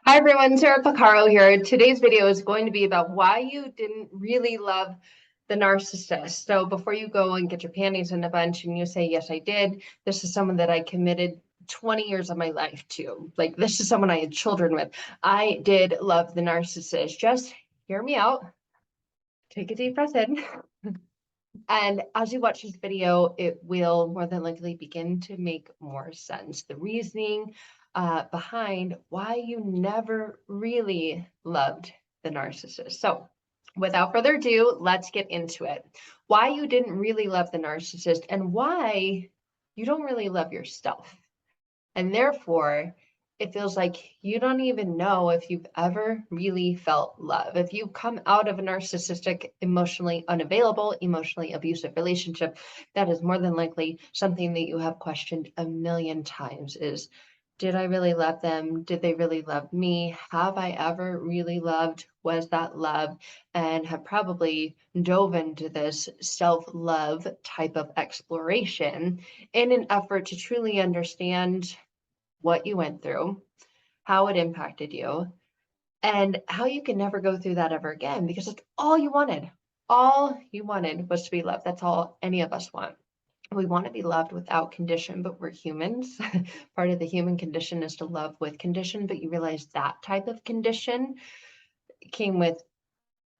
Hi everyone, Sarah Pacaro here. Today's video is going to be about why you didn't really love the narcissist. So before you go and get your panties in a bunch and you say, yes, I did, this is someone that I committed 20 years of my life to. Like, this is someone I had children with. I did love the narcissist. Just hear me out. Take a deep breath in. And as you watch this video, it will more than likely begin to make more sense. The reasoning behind why you never really loved the narcissist. So without further ado, let's get into it. Why you didn't really love the narcissist and why you don't really love yourself. And therefore, it feels like you don't even know if you've ever really felt love. If you come out of a narcissistic, emotionally unavailable, emotionally abusive relationship, that is more than likely something that you have questioned a million times is, did I really love them? Did they really love me? Have I ever really loved? Was that love? And have probably dove into this self-love type of exploration in an effort to truly understand what you went through, how it impacted you, and how you can never go through that ever again because it's all you wanted. All you wanted was to be loved. That's all any of us want. We want to be loved without condition, but we're humans. Part of the human condition is to love with condition, but you realize that type of condition came with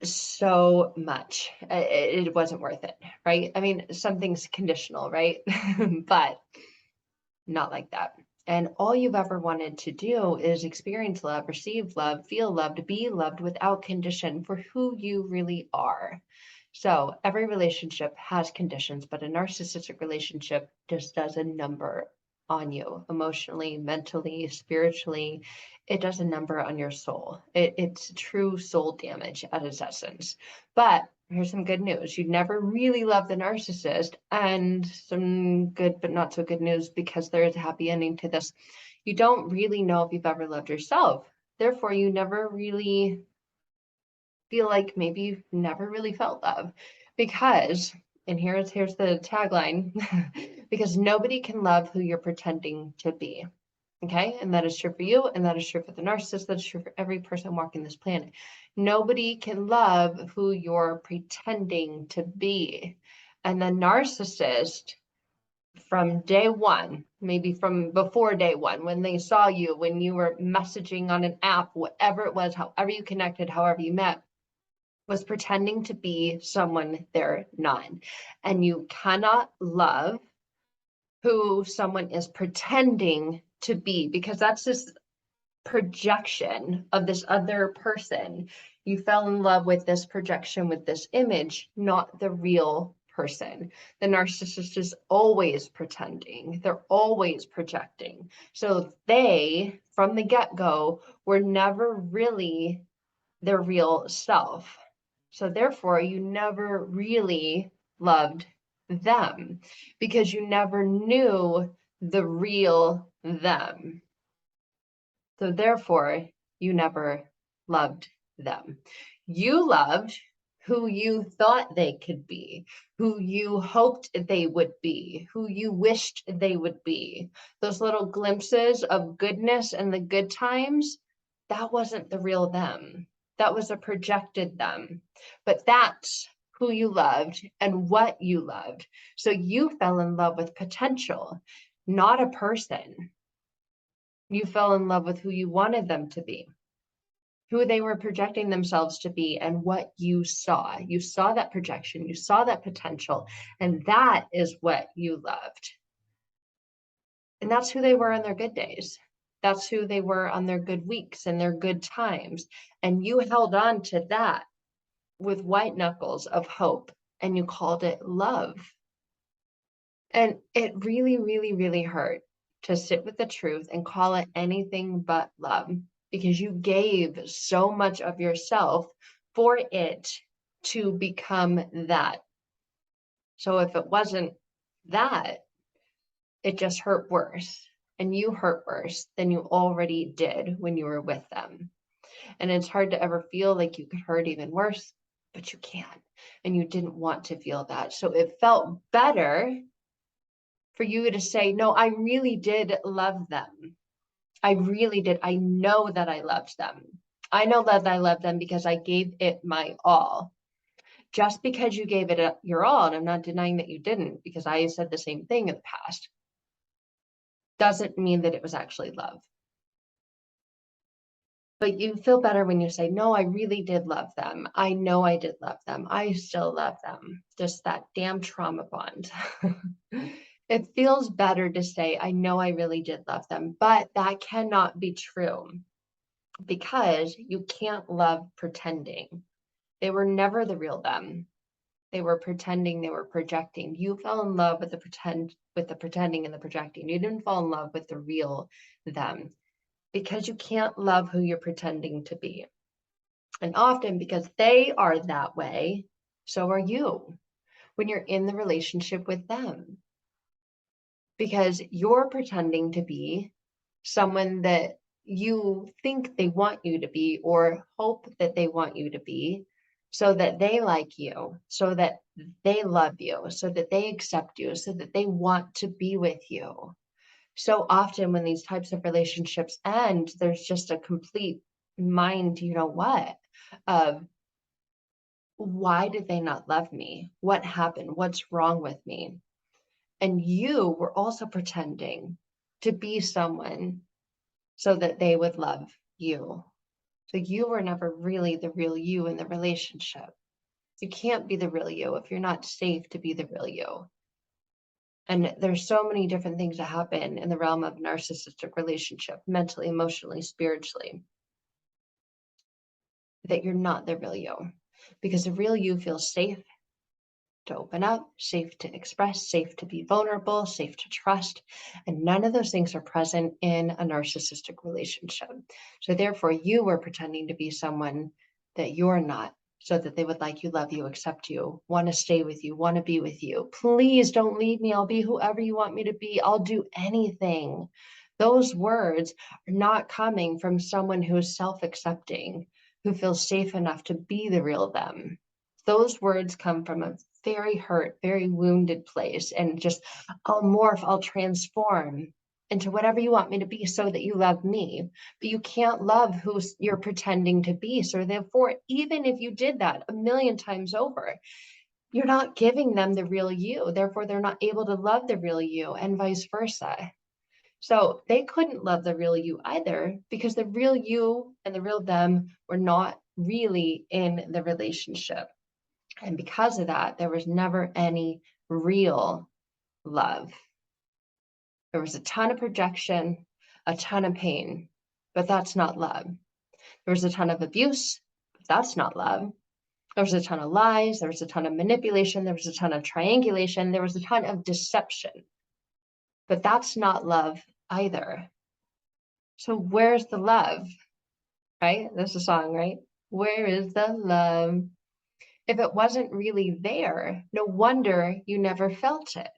so much. It wasn't worth it, right? I mean, something's conditional, right? But not like that. And all you've ever wanted to do is experience love, receive love, feel loved, be loved without condition for who you really are. So every relationship has conditions, but a narcissistic relationship just does a number on you emotionally, mentally, spiritually. It does a number on your soul. It's true soul damage at its essence. But here's some good news. You never really love the narcissist, and some good but not so good news because there is a happy ending to this. You don't really know if you've ever loved yourself. Therefore, you never really feel like maybe you've never really felt love because, and here's the tagline, because nobody can love who you're pretending to be. Okay. And that is true for you. And that is true for the narcissist. That's true for every person walking this planet. Nobody can love who you're pretending to be. And the narcissist, from day one, maybe from before day one, when they saw you, when you were messaging on an app, whatever it was, however you connected, however you met, was pretending to be someone they're not. And you cannot love who someone is pretending to be because that's this projection of this other person. You fell in love with this projection, with this image, not the real person. The narcissist is always pretending, they're always projecting. So they, from the get-go, were never really their real self. So therefore, you never really loved them because you never knew the real them. So therefore, you never loved them. You loved who you thought they could be, who you hoped they would be, who you wished they would be. Those little glimpses of goodness and the good times, that wasn't the real them. That was a projected them. But that's who you loved and what you loved. So you fell in love with potential, not a person. You fell in love with who you wanted them to be, who they were projecting themselves to be, and what you saw. You saw that projection, you saw that potential, and that is what you loved. And that's who they were on their good days. That's who they were on their good weeks and their good times. And you held on to that with white knuckles of hope, and you called it love. And it really, really, really hurt to sit with the truth and call it anything but love because you gave so much of yourself for it to become that. So if it wasn't that, it just hurt worse. And you hurt worse than you already did when you were with them. And it's hard to ever feel like you could hurt even worse, but you can't. And you didn't want to feel that. So it felt better for you to say, no, I really did love them. I really did. I know that I loved them. I know that I loved them because I gave it my all. Just because you gave it your all, and I'm not denying that you didn't, because I said the same thing in the past, doesn't mean that it was actually love. But you feel better when you say, no, I really did love them. I know I did love them. I still love them. Just that damn trauma bond. It feels better to say, I know I really did love them, but that cannot be true because you can't love pretending. They were never the real them. They were pretending, they were projecting. You fell in love with the pretending and the projecting. You didn't fall in love with the real them because you can't love who you're pretending to be. And often because they are that way, so are you when you're in the relationship with them. Because you're pretending to be someone that you think they want you to be or hope that they want you to be so that they like you, so that they love you, so that they accept you, so that they want to be with you. So often when these types of relationships end, there's just a complete mind, you know what, of why did they not love me? What happened? What's wrong with me? And you were also pretending to be someone so that they would love you. So you were never really the real you in the relationship. You can't be the real you if you're not safe to be the real you. And there's so many different things that happen in the realm of narcissistic relationship, mentally, emotionally, spiritually, that you're not the real you. Because the real you feels safe to open up, safe to express, safe to be vulnerable, safe to trust. And none of those things are present in a narcissistic relationship. So therefore, you were pretending to be someone that you're not, so that they would like you, love you, accept you, want to stay with you, want to be with you. Please don't leave me. I'll be whoever you want me to be. I'll do anything. Those words are not coming from someone who is self-accepting, who feels safe enough to be the real them. Those words come from a very hurt, very wounded place, and just, I'll morph, I'll transform into whatever you want me to be so that you love me. But you can't love who you're pretending to be. So therefore, even if you did that a million times over, you're not giving them the real you. Therefore, they're not able to love the real you, and vice versa. So they couldn't love the real you either, because the real you and the real them were not really in the relationship. And because of that, there was never any real love. There was a ton of projection, a ton of pain, but that's not love. There was a ton of abuse, but that's not love. There was a ton of lies. There was a ton of manipulation. There was a ton of triangulation. There was a ton of deception, but that's not love either. So where's the love, right? That's a song, right? Where is the love? If it wasn't really there, no wonder you never felt it.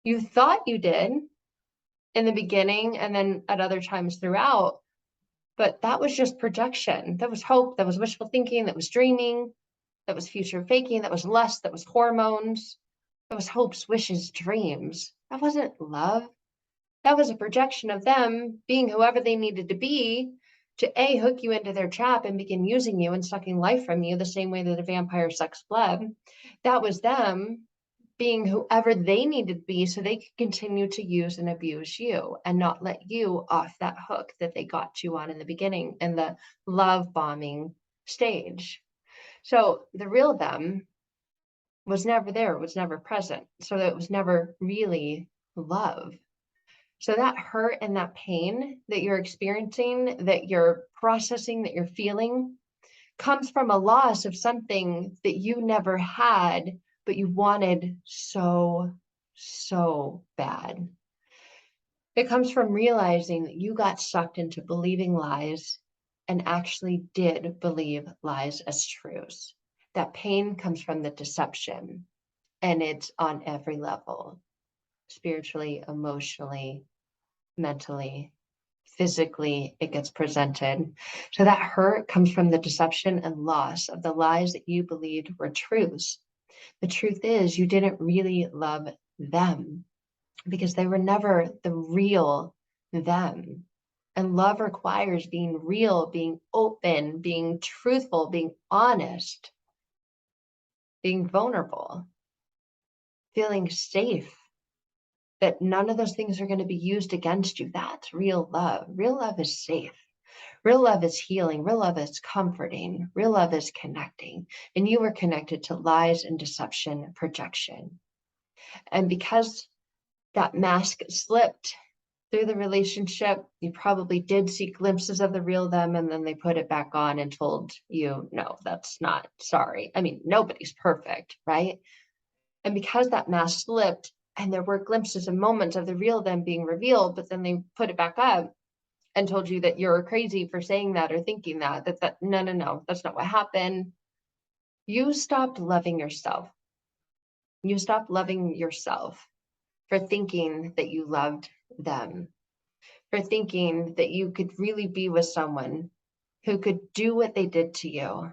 You thought you did in the beginning and then at other times throughout, but that was just projection. That was hope. That was wishful thinking. That was dreaming. That was future faking. That was lust. That was hormones. That was hopes, wishes, dreams. That wasn't love. That was a projection of them being whoever they needed to be to A, hook you into their trap and begin using you and sucking life from you the same way that a vampire sucks blood. That was them being whoever they needed to be so they could continue to use and abuse you and not let you off that hook that they got you on in the beginning in the love bombing stage. So the real them was never there, was never present. So it was never really love. So that hurt and that pain that you're experiencing, that you're processing, that you're feeling, comes from a loss of something that you never had, but you wanted so, so bad. It comes from realizing that you got sucked into believing lies and actually did believe lies as truths. That pain comes from the deception, and it's on every level, spiritually, emotionally, mentally, physically, it gets presented. So that hurt comes from the deception and loss of the lies that you believed were truths. The truth is you didn't really love them because they were never the real them. And love requires being real, being open, being truthful, being honest, being vulnerable, feeling safe, that none of those things are going to be used against you. That's real love. Real love is safe. Real love is healing. Real love is comforting. Real love is connecting. And you were connected to lies and deception, projection. And because that mask slipped through the relationship, you probably did see glimpses of the real them, and then they put it back on and told you, no, that's not, sorry. I mean, nobody's perfect, right? And because that mask slipped and there were glimpses and moments of the real them being revealed, but then they put it back up and told you that you're crazy for saying that or thinking that no, that's not what happened. You stopped loving yourself. You stopped loving yourself for thinking that you loved them, for thinking that you could really be with someone who could do what they did to you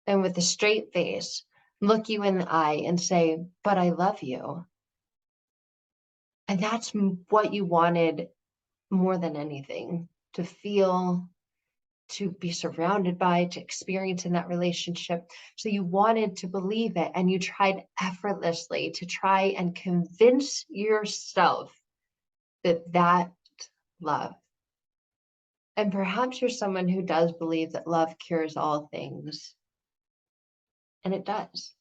and with a straight face look you in the eye and say, but I love you. And that's what you wanted more than anything, to feel, to be surrounded by, to experience in that relationship. So you wanted to believe it, and you tried effortlessly to try and convince yourself that that love. And perhaps you're someone who does believe that love cures all things. And it does.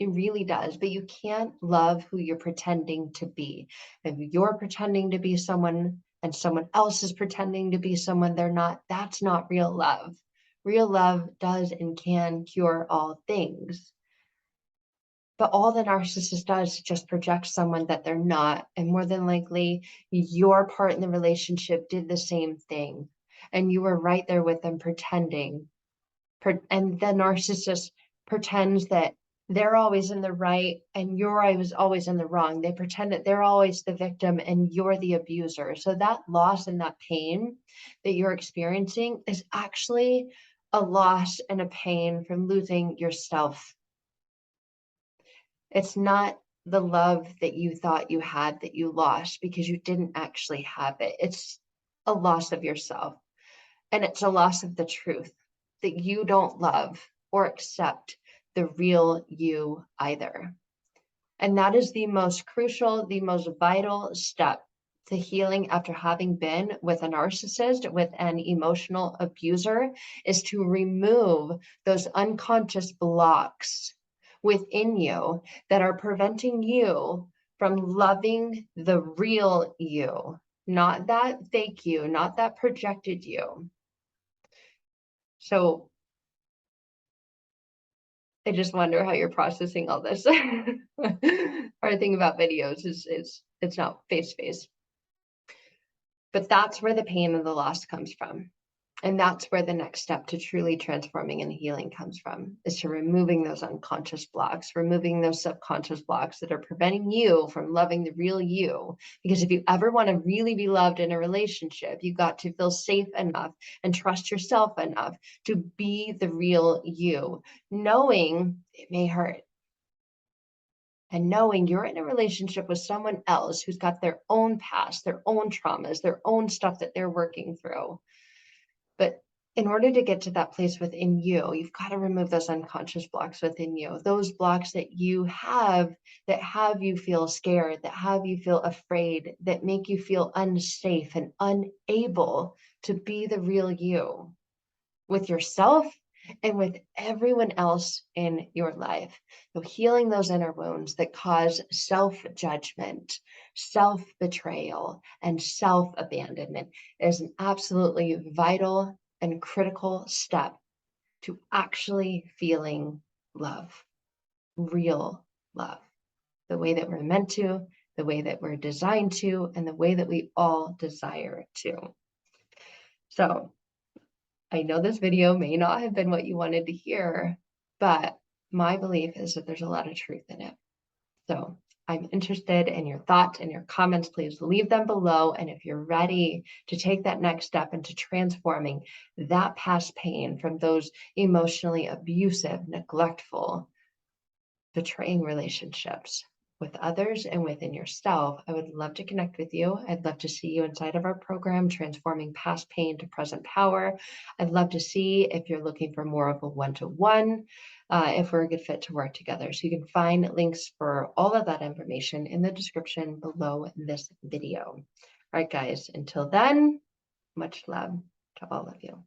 It really does. But you can't love who you're pretending to be. If you're pretending to be someone and someone else is pretending to be someone they're not, that's not real love. Real love does and can cure all things. But all the narcissist does is just project someone that they're not. And more than likely, your part in the relationship did the same thing. And you were right there with them pretending. And the narcissist pretends that they're always in the right and you're always in the wrong. They pretend that they're always the victim and you're the abuser. So that loss and that pain that you're experiencing is actually a loss and a pain from losing yourself. It's not the love that you thought you had that you lost because you didn't actually have it. It's a loss of yourself. And it's a loss of the truth that you don't love or accept the real you either. And that is the most crucial, the most vital step to healing after having been with a narcissist, with an emotional abuser, is to remove those unconscious blocks within you that are preventing you from loving the real you, not that fake you, not that projected you. So I just wonder how you're processing all this. Hard thing about videos is it's not face to face. But that's where the pain and the loss comes from. And that's where the next step to truly transforming and healing comes from, is to removing those unconscious blocks, removing those subconscious blocks that are preventing you from loving the real you. Because if you ever want to really be loved in a relationship, you got to feel safe enough and trust yourself enough to be the real you, knowing it may hurt. And knowing you're in a relationship with someone else who's got their own past, their own traumas, their own stuff that they're working through. But in order to get to that place within you, you've got to remove those unconscious blocks within you, those blocks that you have that have you feel scared, that have you feel afraid, that make you feel unsafe and unable to be the real you with yourself and with everyone else in your life. So healing those inner wounds that cause self-judgment, self-betrayal, and self-abandonment is an absolutely vital and critical step to actually feeling love, real love, the way that we're meant to, the way that we're designed to, and the way that we all desire to. So I know this video may not have been what you wanted to hear, but my belief is that there's a lot of truth in it. So I'm interested in your thoughts and your comments. Please leave them below. And if you're ready to take that next step into transforming that past pain from those emotionally abusive, neglectful, betraying relationships, with others and within yourself, I would love to connect with you. I'd love to see you inside of our program, Transforming Past Pain to Present Power. I'd love to see if you're looking for more of a one-to-one, if we're a good fit to work together. So you can find links for all of that information in the description below this video. All right, guys, until then, much love to all of you.